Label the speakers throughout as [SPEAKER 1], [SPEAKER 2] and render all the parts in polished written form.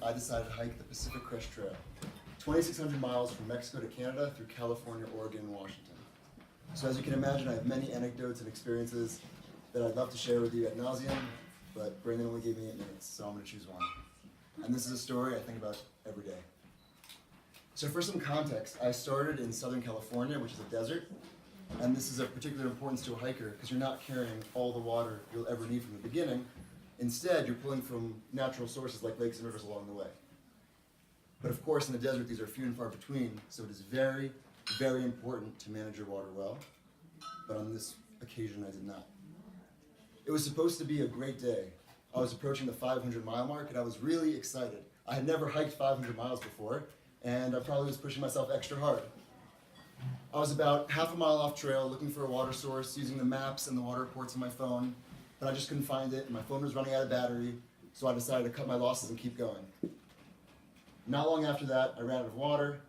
[SPEAKER 1] I decided to hike the Pacific Crest Trail, 2,600 miles from Mexico to Canada through California, Oregon, and Washington. So as you can imagine, I have many anecdotes and experiences that I'd love to share with you ad nauseum, but Brandon only gave me 8 minutes, so I'm going to choose one. And this is a story I think about every day. So for some context, I started in Southern California, which is a desert, and this is of particular importance to a hiker because you're not carrying all the water you'll ever need from the beginning. Instead, you're pulling from natural sources like lakes and rivers along the way. But of course, in the desert, these are few and far between, so it is very, very important to manage your water well. But on this occasion, I did not. It was supposed to be a great day. I was approaching the 500-mile mark, and I was really excited. I had never hiked 500 miles before, and I probably was pushing myself extra hard. I was about half a mile off trail, looking for a water source, using the maps and the water reports on my phone, but I just couldn't find it, and my phone was running out of battery, so I decided to cut my losses and keep going. Not long after that, I ran out of water,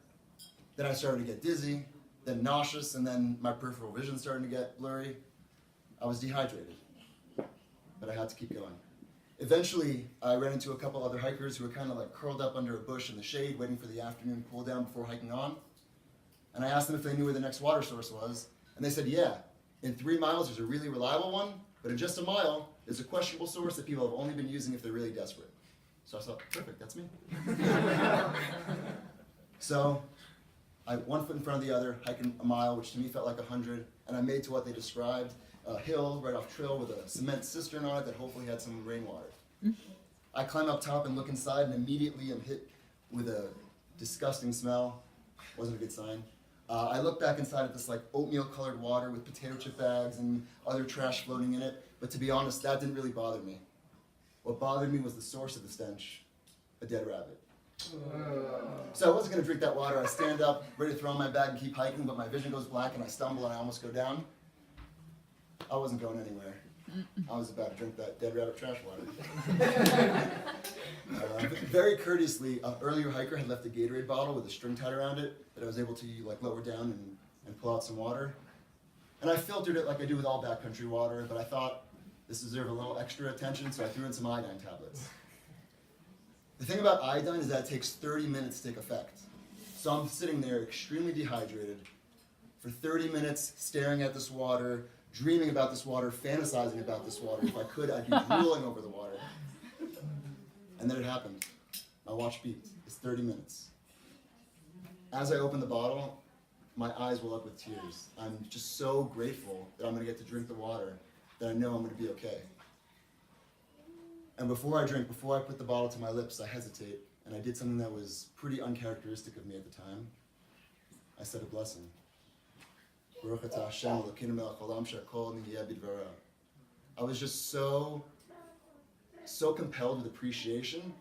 [SPEAKER 1] then I started to get dizzy, then nauseous, and then my peripheral vision started to get blurry. I was dehydrated, but I had to keep going. Eventually, I ran into a couple other hikers who were kind of like curled up under a bush in the shade, waiting for the afternoon cool down before hiking on. And I asked them if they knew where the next water source was, and they said, yeah, in 3 miles there's a really reliable one, but in just a mile, there's a questionable source that people have only been using if they're really desperate. So I thought, perfect, that's me. So I one foot in front of the other, hiking a mile, which to me felt like 100, and I made to what they described, a hill right off trail with a cement cistern on it that hopefully had some rainwater. I climb up top and look inside, and immediately I'm hit with a disgusting smell. Wasn't a good sign. I look back inside at this like oatmeal-colored water with potato chip bags and other trash floating in it, but to be honest, that didn't really bother me. What bothered me was the source of the stench, a dead rabbit. So I wasn't going to drink that water. I stand up, ready to throw in my bag and keep hiking, but my vision goes black and I stumble and I almost go down. I wasn't going anywhere. I was about to drink that dead rabbit trash water. Very courteously, an earlier hiker had left a Gatorade bottle with a string tied around it that I was able to like lower down and pull out some water. And I filtered it like I do with all backcountry water, but I thought this deserved a little extra attention, so I threw in some iodine tablets. The thing about iodine is that it takes 30 minutes to take effect. So I'm sitting there extremely dehydrated for 30 minutes staring at this water, dreaming about this water, fantasizing about this water. If I could, I'd be drooling over the water. And then it happened. My watch beeped. It's 30 minutes. As I open the bottle, my eyes well up with tears. I'm just so grateful that I'm going to get to drink the water, that I know I'm going to be okay. And before I drink, before I put the bottle to my lips, I hesitate, and I did something that was pretty uncharacteristic of me at the time. I said a blessing. I was just so compelled with appreciation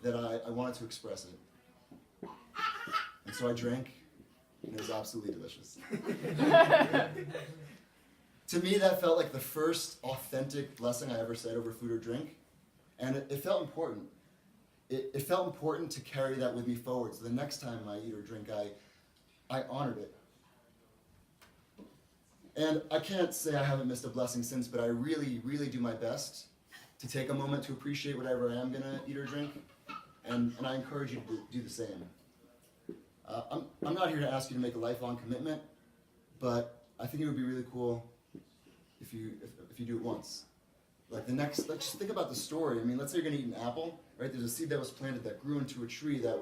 [SPEAKER 1] that I wanted to express it. And so I drank, and it was absolutely delicious. To me, that felt like the first authentic blessing I ever said over food or drink, and it felt important. It felt important to carry that with me forward, so the next time I eat or drink, I honored it. And I can't say I haven't missed a blessing since, but I really, really do my best to take a moment to appreciate whatever I am going to eat or drink, and I encourage you to do the same. I'm not here to ask you to make a lifelong commitment, but I think it would be really cool if you do it once. Like let's just think about the story. I mean, let's say you're going to eat an apple, right? There's a seed that was planted that grew into a tree that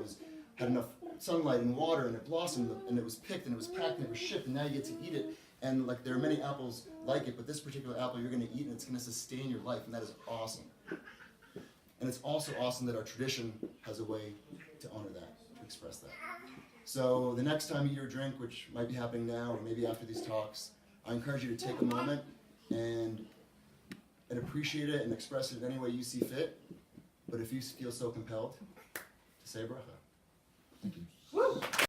[SPEAKER 1] had enough sunlight and water, and it blossomed, and it was picked, and it was packed, and it was shipped, and now you get to eat it. And like there are many apples like it, but this particular apple you're going to eat, and it's going to sustain your life, and that is awesome. And it's also awesome that our tradition has a way to honor that, to express that. So the next time you eat or drink, which might be happening now or maybe after these talks, I encourage you to take a moment and appreciate it and express it any way you see fit. But if you feel so compelled, to say bracha. Thank you. Woo!